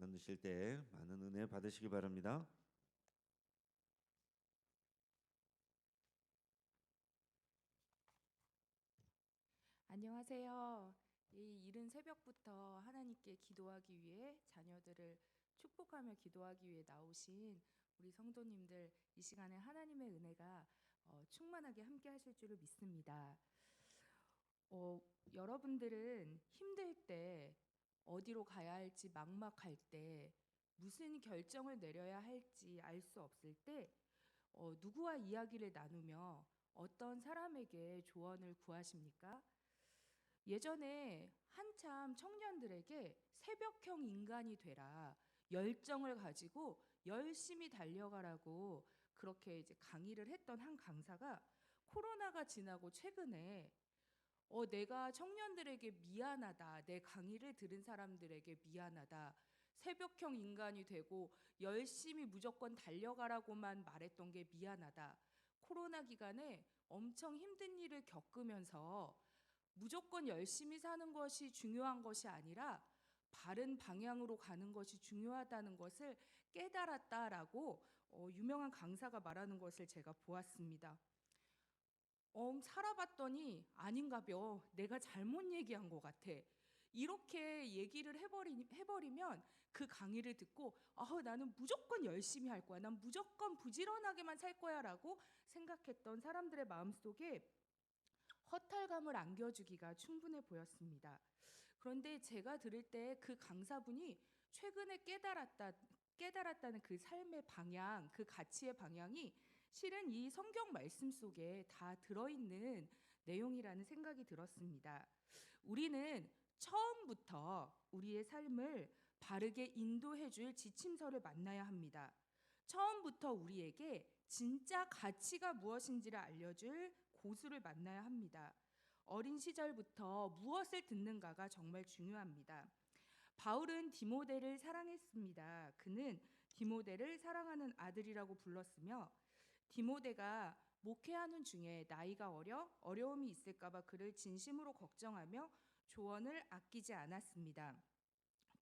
나누실 때 많은 은혜 받으시기 바랍니다. 안녕하세요. 이 이른 새벽부터 하나님께 기도하기 위해 자녀들을 축복하며 기도하기 위해 나오신 우리 성도님들 이 시간에 하나님의 은혜가 충만하게 함께 하실 줄을 믿습니다. 어, 여러분들은 힘들 때 어디로 가야 할지 막막할 때 무슨 결정을 내려야 할지 알 수 없을 때 누구와 이야기를 나누며 어떤 사람에게 조언을 구하십니까? 예전에 한참 청년들에게 새벽형 인간이 되라, 열정을 가지고 열심히 달려가라고 그렇게 이제 강의를 했던 한 강사가 코로나가 지나고 최근에 내가 청년들에게 미안하다, 내 강의를 들은 사람들에게 미안하다, 새벽형 인간이 되고 열심히 무조건 달려가라고만 말했던 게 미안하다. 코로나 기간에 엄청 힘든 일을 겪으면서 무조건 열심히 사는 것이 중요한 것이 아니라 바른 방향으로 가는 것이 중요하다는 것을 깨달았다라고 유명한 강사가 말하는 것을 제가 보았습니다. 살아봤더니 아닌가벼. 내가 잘못 얘기한 것 같아. 이렇게 얘기를 해버리면 그 강의를 듣고 나는 무조건 열심히 할 거야. 난 무조건 부지런하게만 살 거야 라고 생각했던 사람들의 마음속에 허탈감을 안겨주기가 충분해 보였습니다. 그런데 제가 들을 때 그 강사분이 최근에 깨달았다는 그 삶의 방향, 그 가치의 방향이 실은 이 성경 말씀 속에 다 들어있는 내용이라는 생각이 들었습니다. 우리는 처음부터 우리의 삶을 바르게 인도해 줄 지침서를 만나야 합니다. 처음부터 우리에게 진짜 가치가 무엇인지를 알려줄 고수를 만나야 합니다. 어린 시절부터 무엇을 듣는가가 정말 중요합니다. 바울은 디모데를 사랑했습니다. 그는 디모데를 사랑하는 아들이라고 불렀으며 디모데가 목회하는 중에 나이가 어려움이 있을까봐 그를 진심으로 걱정하며 조언을 아끼지 않았습니다.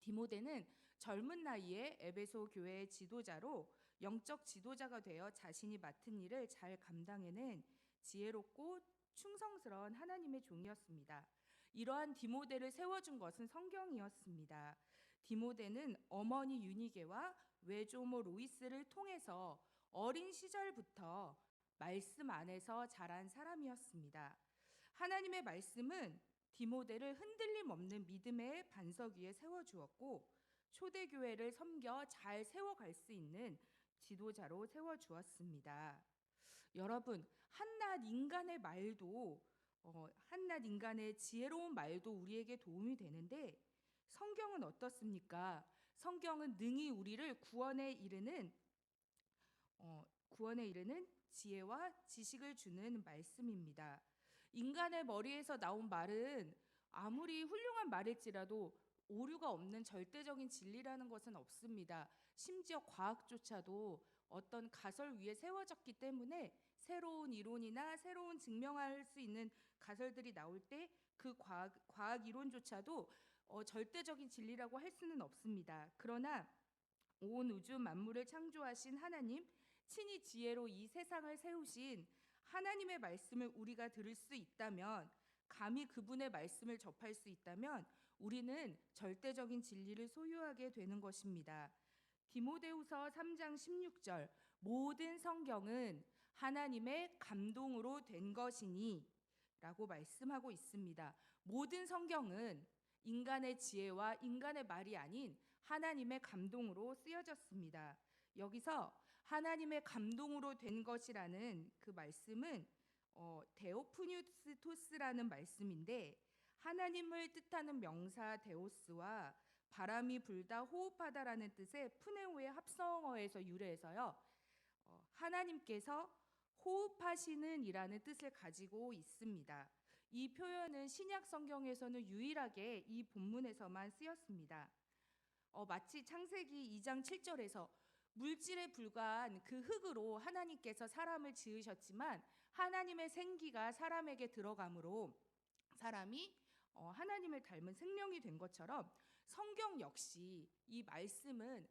디모데는 젊은 나이에 에베소 교회의 지도자로 영적 지도자가 되어 자신이 맡은 일을 잘 감당해낸 지혜롭고 충성스러운 하나님의 종이었습니다. 이러한 디모데를 세워준 것은 성경이었습니다. 디모데는 어머니 유니게와 외조모 로이스를 통해서 어린 시절부터 말씀 안에서 자란 사람이었습니다. 하나님의 말씀은 디모데를 흔들림 없는 믿음의 반석 위에 세워주었고 초대교회를 섬겨 잘 세워갈 수 있는 지도자로 세워주었습니다. 여러분, 한낱 인간의 지혜로운 말도 우리에게 도움이 되는데 성경은 어떻습니까? 성경은 능히 우리를 구원에 이르는 지혜와 지식을 주는 말씀입니다. 인간의 머리에서 나온 말은 아무리 훌륭한 말일지라도 오류가 없는 절대적인 진리라는 것은 없습니다. 심지어 과학조차도 어떤 가설 위에 세워졌기 때문에 새로운 이론이나 새로운 증명할 수 있는 가설들이 나올 때 그 과학 이론조차도 절대적인 진리라고 할 수는 없습니다. 그러나 온 우주 만물을 창조하신 하나님, 친히 지혜로 이 세상을 세우신 하나님의 말씀을 우리가 들을 수 있다면, 감히 그분의 말씀을 접할 수 있다면 우리는 절대적인 진리를 소유하게 되는 것입니다. 디모데후서 3장 16절, 모든 성경은 하나님의 감동으로 된 것이니 라고 말씀하고 있습니다. 모든 성경은 인간의 지혜와 인간의 말이 아닌 하나님의 감동으로 쓰여졌습니다. 여기서 하나님의 감동으로 된 것이라는 그 말씀은 데오프뉴스토스라는 말씀인데 하나님을 뜻하는 명사 데오스와 바람이 불다 호흡하다라는 뜻의 푸네오의 합성어에서 유래해서요. 하나님께서 호흡하시는 이라는 뜻을 가지고 있습니다. 이 표현은 신약 성경에서는 유일하게 이 본문에서만 쓰였습니다. 마치 창세기 2장 7절에서 물질에 불과한 그 흙으로 하나님께서 사람을 지으셨지만 하나님의 생기가 사람에게 들어감으로 사람이 하나님을 닮은 생명이 된 것처럼 성경 역시 이 말씀은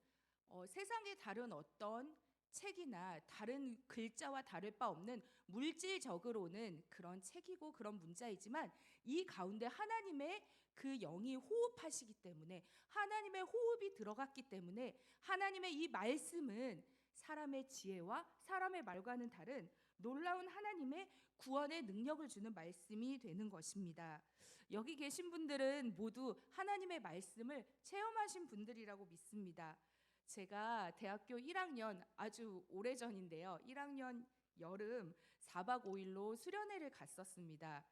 세상의 다른 어떤 책이나 다른 글자와 다를 바 없는 물질적으로는 그런 책이고 그런 문자이지만 이 가운데 하나님의 그 영이 호흡하시기 때문에 하나님의 호흡이 들어갔기 때문에 하나님의 이 말씀은 사람의 지혜와 사람의 말과는 다른 놀라운 하나님의 구원의 능력을 주는 말씀이 되는 것입니다. 여기 계신 분들은 모두 하나님의 말씀을 체험하신 분들이라고 믿습니다. 제가 대학교 1학년 아주 오래전인데요. 1학년 여름 4박 5일로 수련회를 갔었습니다.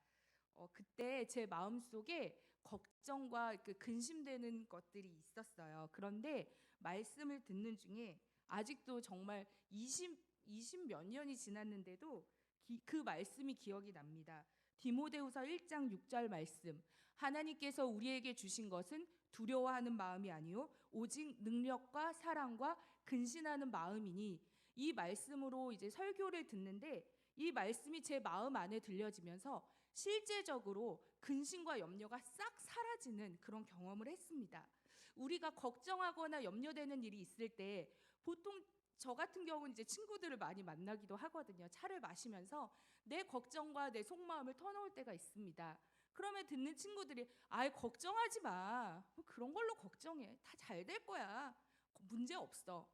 그때 제 마음속에 걱정과 그 근심되는 것들이 있었어요. 그런데 말씀을 듣는 중에 아직도 정말 20 몇 년이 지났는데도 그 말씀이 기억이 납니다. 디모데후서 1장 6절 말씀. 하나님께서 우리에게 주신 것은 두려워하는 마음이 아니요 오직 능력과 사랑과 근신하는 마음이니, 이 말씀으로 이제 설교를 듣는데 이 말씀이 제 마음 안에 들려지면서 실제적으로 근심과 염려가 싹 사라지는 그런 경험을 했습니다. 우리가 걱정하거나 염려되는 일이 있을 때 보통 저 같은 경우는 이제 친구들을 많이 만나기도 하거든요. 차를 마시면서 내 걱정과 내 속마음을 터놓을 때가 있습니다. 그러면 듣는 친구들이 아이 걱정하지 마. 뭐 그런 걸로 걱정해. 다 잘 될 거야. 문제 없어.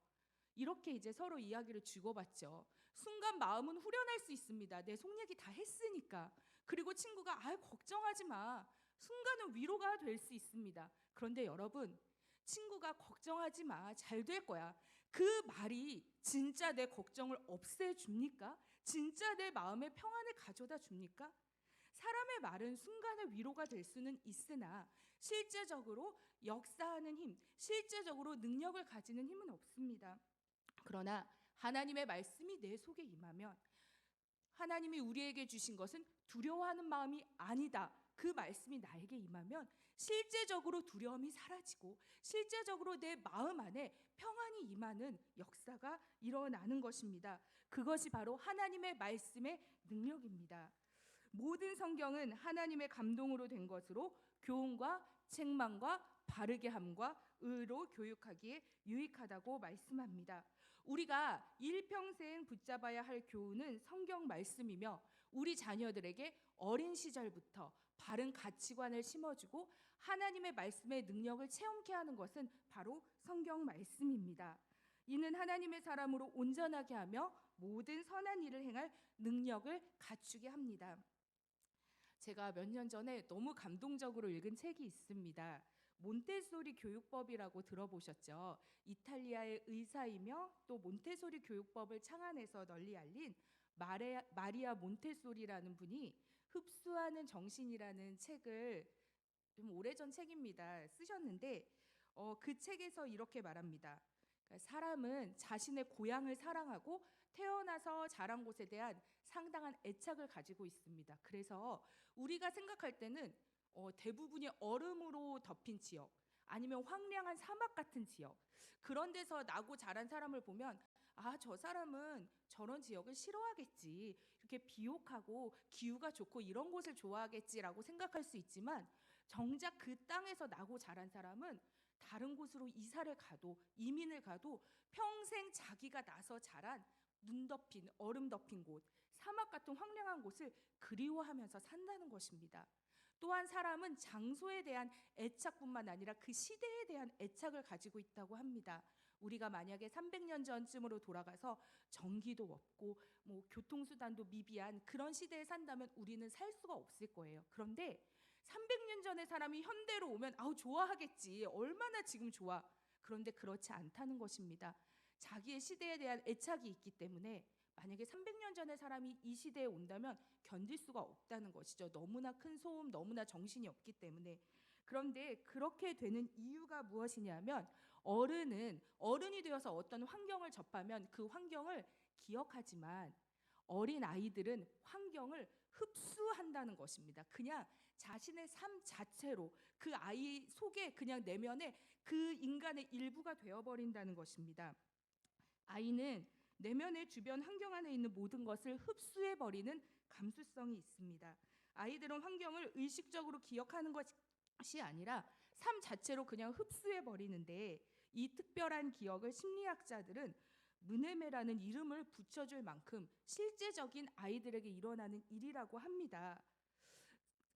이렇게 이제 서로 이야기를 주고받죠. 순간 마음은 후련할 수 있습니다. 내 속 얘기 다 했으니까. 그리고 친구가 아이 걱정하지 마. 순간은 위로가 될 수 있습니다. 그런데 여러분, 친구가 걱정하지 마. 잘 될 거야. 그 말이 진짜 내 걱정을 없애줍니까? 진짜 내 마음의 평안을 가져다 줍니까? 사람의 말은 순간의 위로가 될 수는 있으나 실제적으로 역사하는 힘, 실제적으로 능력을 가지는 힘은 없습니다. 그러나 하나님의 말씀이 내 속에 임하면, 하나님이 우리에게 주신 것은 두려워하는 마음이 아니다, 그 말씀이 나에게 임하면 실제적으로 두려움이 사라지고 실제적으로 내 마음 안에 평안이 임하는 역사가 일어나는 것입니다. 그것이 바로 하나님의 말씀의 능력입니다. 모든 성경은 하나님의 감동으로 된 것으로 교훈과 책망과 바르게 함과 의로 교육하기에 유익하다고 말씀합니다. 우리가 일평생 붙잡아야 할 교훈은 성경 말씀이며, 우리 자녀들에게 어린 시절부터 바른 가치관을 심어주고 하나님의 말씀의 능력을 체험케 하는 것은 바로 성경 말씀입니다. 이는 하나님의 사람으로 온전하게 하며 모든 선한 일을 행할 능력을 갖추게 합니다. 제가 몇 년 전에 너무 감동적으로 읽은 책이 있습니다. 몬테소리 교육법이라고 들어보셨죠? 이탈리아의 의사이며 또 몬테소리 교육법을 창안해서 널리 알린 마리아 몬테소리라는 분이 흡수하는 정신이라는 책을, 좀 오래전 책입니다, 쓰셨는데 그 책에서 이렇게 말합니다. 그러니까 사람은 자신의 고향을 사랑하고 태어나서 자란 곳에 대한 상당한 애착을 가지고 있습니다. 그래서 우리가 생각할 때는 대부분이 얼음으로 덮인 지역, 아니면 황량한 사막 같은 지역, 그런 데서 나고 자란 사람을 보면 아, 저 사람은 저런 지역을 싫어하겠지, 이렇게 비옥하고 기후가 좋고 이런 곳을 좋아하겠지라고 생각할 수 있지만, 정작 그 땅에서 나고 자란 사람은 다른 곳으로 이사를 가도 이민을 가도 평생 자기가 나서 자란 눈 덮인 얼음 덮인 곳, 사막 같은 황량한 곳을 그리워하면서 산다는 것입니다. 또한 사람은 장소에 대한 애착뿐만 아니라 그 시대에 대한 애착을 가지고 있다고 합니다. 우리가 만약에 300년 전쯤으로 돌아가서 전기도 없고 뭐 교통수단도 미비한 그런 시대에 산다면 우리는 살 수가 없을 거예요. 그런데 300년 전의 사람이 현대로 오면 아우 좋아하겠지, 얼마나 지금 좋아. 그런데 그렇지 않다는 것입니다. 자기의 시대에 대한 애착이 있기 때문에 만약에 300년 전의 사람이 이 시대에 온다면 견딜 수가 없다는 것이죠. 너무나 큰 소음, 너무나 정신이 없기 때문에. 그런데 그렇게 되는 이유가 무엇이냐면, 어른이 되어서 어떤 환경을 접하면 그 환경을 기억하지만 어린 아이들은 환경을 흡수한다는 것입니다. 그냥 자신의 삶 자체로 그 아이 속에 그냥 내면에 그 인간의 일부가 되어버린다는 것입니다. 아이는 내면의 주변 환경 안에 있는 모든 것을 흡수해버리는 감수성이 있습니다. 아이들은 환경을 의식적으로 기억하는 것이 아니라 삶 자체로 그냥 흡수해 버리는데, 이 특별한 기억을 심리학자들은 문해매라는 이름을 붙여줄 만큼 실제적인 아이들에게 일어나는 일이라고 합니다.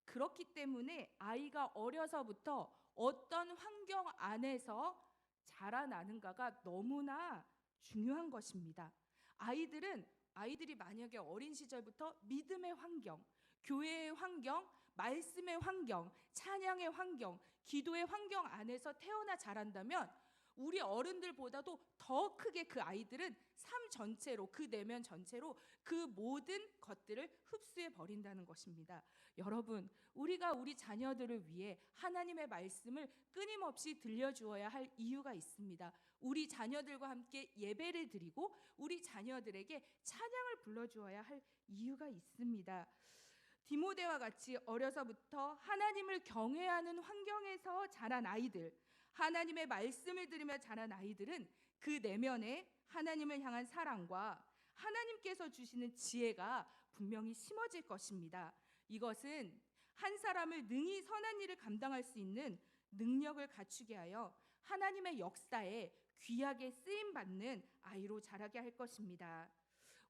그렇기 때문에 아이가 어려서부터 어떤 환경 안에서 자라나는가가 너무나 중요한 것입니다. 아이들이 만약에 어린 시절부터 믿음의 환경, 교회의 환경, 말씀의 환경, 찬양의 환경, 기도의 환경 안에서 태어나 자란다면 우리 어른들보다도 더 크게 그 아이들은 삶 전체로, 그 내면 전체로 그 모든 것들을 흡수해 버린다는 것입니다. 여러분, 우리가 우리 자녀들을 위해 하나님의 말씀을 끊임없이 들려주어야 할 이유가 있습니다. 우리 자녀들과 함께 예배를 드리고 우리 자녀들에게 찬양을 불러주어야 할 이유가 있습니다. 디모데와 같이 어려서부터 하나님을 경외하는 환경에서 자란 아이들, 하나님의 말씀을 들으며 자란 아이들은 그 내면에 하나님을 향한 사랑과 하나님께서 주시는 지혜가 분명히 심어질 것입니다. 이것은 한 사람을 능히 선한 일을 감당할 수 있는 능력을 갖추게 하여 하나님의 역사에 귀하게 쓰임받는 아이로 자라게 할 것입니다.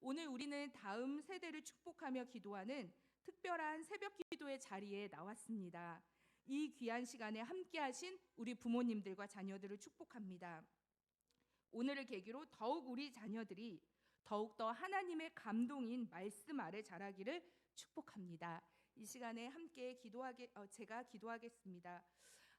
오늘 우리는 다음 세대를 축복하며 기도하는 특별한 새벽 기도의 자리에 나왔습니다. 이 귀한 시간에 함께 하신 우리 부모님들과 자녀들을 축복합니다. 오늘을 계기로 더욱 우리 자녀들이 더욱더 하나님의 감동인 말씀 아래 자라기를 축복합니다. 이 시간에 함께 제가 기도하겠습니다.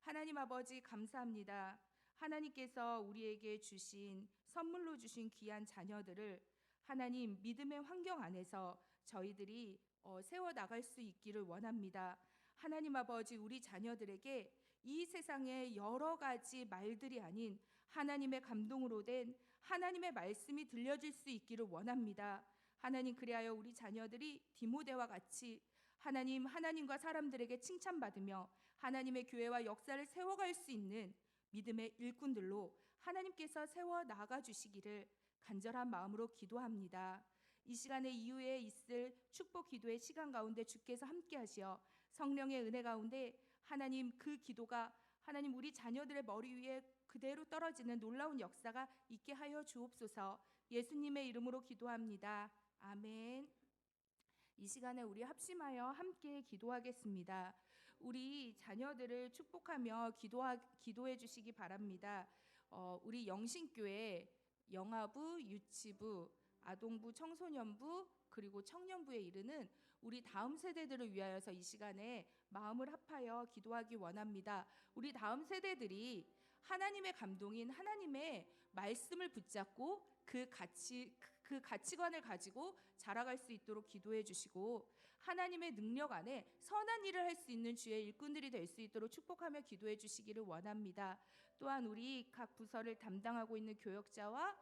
하나님 아버지, 감사합니다. 하나님께서 우리에게 주신 선물로 주신 귀한 자녀들을 하나님 믿음의 환경 안에서 저희들이 세워나갈 수 있기를 원합니다. 하나님 아버지, 우리 자녀들에게 이 세상의 여러 가지 말들이 아닌 하나님의 감동으로 된 하나님의 말씀이 들려질 수 있기를 원합니다. 하나님, 그리하여 우리 자녀들이 디모데와 같이 하나님과 사람들에게 칭찬받으며 하나님의 교회와 역사를 세워갈 수 있는 믿음의 일꾼들로 하나님께서 세워 나가 주시기를 간절한 마음으로 기도합니다. 이 시간에 이후에 있을 축복 기도의 시간 가운데 주께서 함께 하시어 성령의 은혜 가운데 하나님, 그 기도가 하나님 우리 자녀들의 머리 위에 그대로 떨어지는 놀라운 역사가 있게 하여 주옵소서. 예수님의 이름으로 기도합니다. 아멘. 이 시간에 우리 합심하여 함께 기도하겠습니다. 우리 자녀들을 축복하며 기도해 주시기 바랍니다. 우리 영신교회 영아부, 유치부, 아동부, 청소년부, 그리고 청년부에 이르는 우리 다음 세대들을 위하여서 이 시간에 마음을 합하여 기도하기 원합니다. 우리 다음 세대들이 하나님의 감동인 하나님의 말씀을 붙잡고 그 가치관을 가지고 자라갈 수 있도록 기도해 주시고, 하나님의 능력 안에 선한 일을 할 수 있는 주의 일꾼들이 될 수 있도록 축복하며 기도해 주시기를 원합니다. 또한 우리 각 부서를 담당하고 있는 교역자와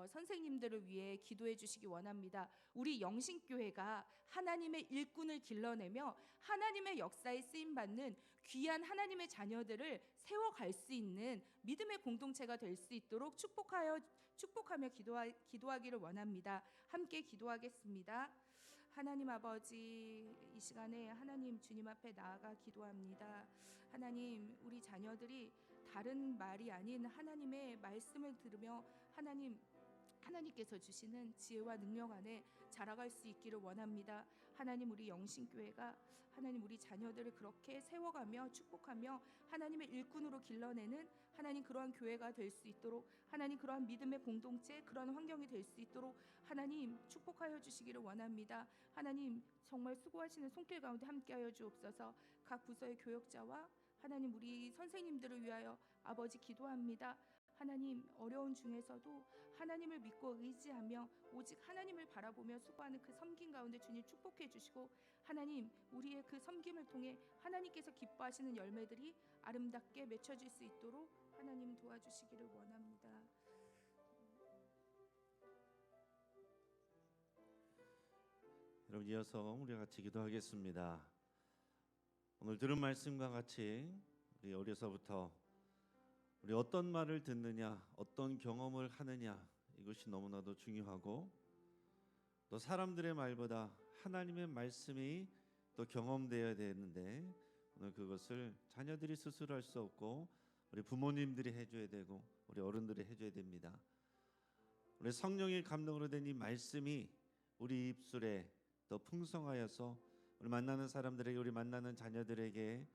선생님들을 위해 기도해 주시기 원합니다. 우리 영신교회가 하나님의 일꾼을 길러내며 하나님의 역사에 쓰임받는 귀한 하나님의 자녀들을 세워갈 수 있는 믿음의 공동체가 될 수 있도록 축복하며 기도하기를 원합니다. 함께 기도하겠습니다. 하나님 아버지, 이 시간에 하나님 주님 앞에 나아가 기도합니다. 하나님, 우리 자녀들이 다른 말이 아닌 하나님의 말씀을 들으며 하나님께서 주시는 지혜와 능력 안에 자라갈 수 있기를 원합니다. 하나님, 우리 영신교회가 하나님 우리 자녀들을 그렇게 세워가며 축복하며 하나님의 일꾼으로 길러내는 하나님 그러한 교회가 될 수 있도록, 하나님 그러한 믿음의 공동체, 그러한 환경이 될 수 있도록 하나님 축복하여 주시기를 원합니다. 하나님, 정말 수고하시는 손길 가운데 함께하여 주옵소서. 각 부서의 교역자와 하나님 우리 선생님들을 위하여 아버지 기도합니다. 하나님, 어려운 중에서도 하나님을 믿고 의지하며 오직 하나님을 바라보며 수고하는 그 섬김 가운데 주님 축복해 주시고, 하나님 우리의 그 섬김을 통해 하나님께서 기뻐하시는 열매들이 아름답게 맺혀질 수 있도록 하나님 도와주시기를 원합니다. 여러분, 이어서 우리가 같이 기도하겠습니다. 오늘 들은 말씀과 같이 우리 어려서부터 우리 어떤 말을 듣느냐, 어떤 경험을 하느냐, 이것이 너무나도 중요하고, 또 사람들의 말보다 하나님의 말씀이 또 경험되어야 되는데 오늘 그것을 자녀들이 스스로 할 수 없고 우리 부모님들이 해줘야 되고 우리 어른들이 해줘야 됩니다. 우리 성령의 감동으로 된 이 말씀이 우리 입술에 더 풍성하여서 우리 만나는 사람들에게, 우리 만나는 자녀들에게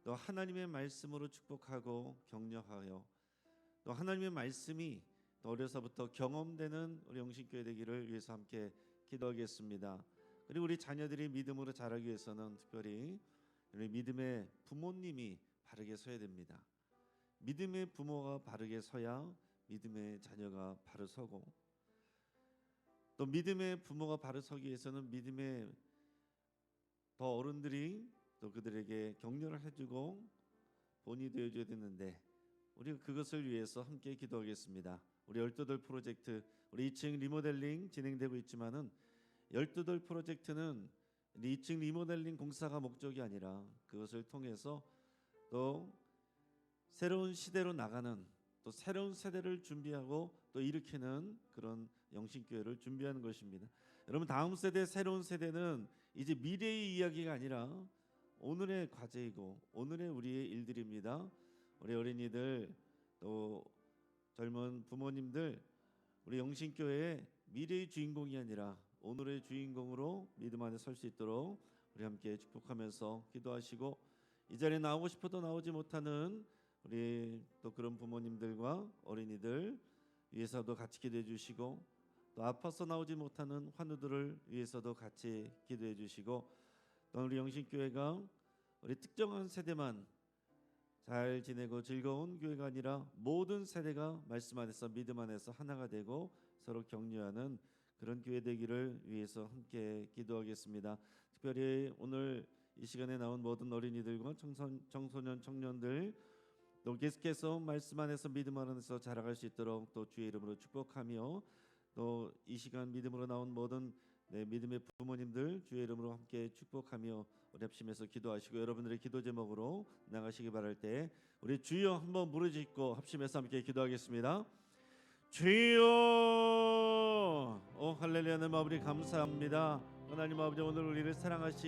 또 하나님의 말씀으로 축복하고 격려하여 또 하나님의 말씀이 또 어려서부터 경험되는 우리 영신교회 되기를 위해서 함께 기도하겠습니다. 그리고 우리 자녀들이 믿음으로 자라기 위해서는 특별히 우리 믿음의 부모님이 바르게 서야 됩니다. 믿음의 부모가 바르게 서야 믿음의 자녀가 바로 서고, 또 믿음의 부모가 바로 서기 위해서는 믿음의 더 어른들이 또 그들에게 격려를 해주고 본이 되어줘야 되는데, 우리가 그것을 위해서 함께 기도하겠습니다. 우리 열두돌 프로젝트, 우리 2층 리모델링 진행되고 있지만은 열두돌 프로젝트는 2층 리모델링 공사가 목적이 아니라 그것을 통해서 또 새로운 시대로 나가는, 또 새로운 세대를 준비하고 또 일으키는 그런 영신교회를 준비하는 것입니다. 여러분, 다음 세대, 새로운 세대는 이제 미래의 이야기가 아니라 오늘의 과제이고 오늘의 우리의 일들입니다. 우리 어린이들 또 젊은 부모님들, 우리 영신교회의 미래의 주인공이 아니라 오늘의 주인공으로 믿음 안에 설 수 있도록 우리 함께 축복하면서 기도하시고, 이 자리에 나오고 싶어도 나오지 못하는 우리 또 그런 부모님들과 어린이들 위해서도 같이 기도해 주시고, 또 아파서 나오지 못하는 환우들을 위해서도 같이 기도해 주시고, 또 우리 영신교회가 우리 특정한 세대만 잘 지내고 즐거운 교회가 아니라 모든 세대가 말씀 안에서 믿음 안에서 하나가 되고 서로 격려하는 그런 교회 되기를 위해서 함께 기도하겠습니다. 특별히 오늘 이 시간에 나온 모든 어린이들과 청소년 청년들 또 계속해서 말씀 안에서 믿음 안에서 자라갈 수 있도록 또 주의 이름으로 축복하며, 또 이 시간 믿음으로 나온 모든 믿음의 부모님들 주의 이름으로 함께 축복하며 우리 합심해서 기도하시고, 여러분들의 기도 제목으로 나가시기 바랄 때 우리 주여 한번 부르짖고 합심해서 함께 기도하겠습니다. 주여, 오 할렐루야. 하나님 아버지 감사합니다. 하나님 아버지, 오늘 우리를 사랑하시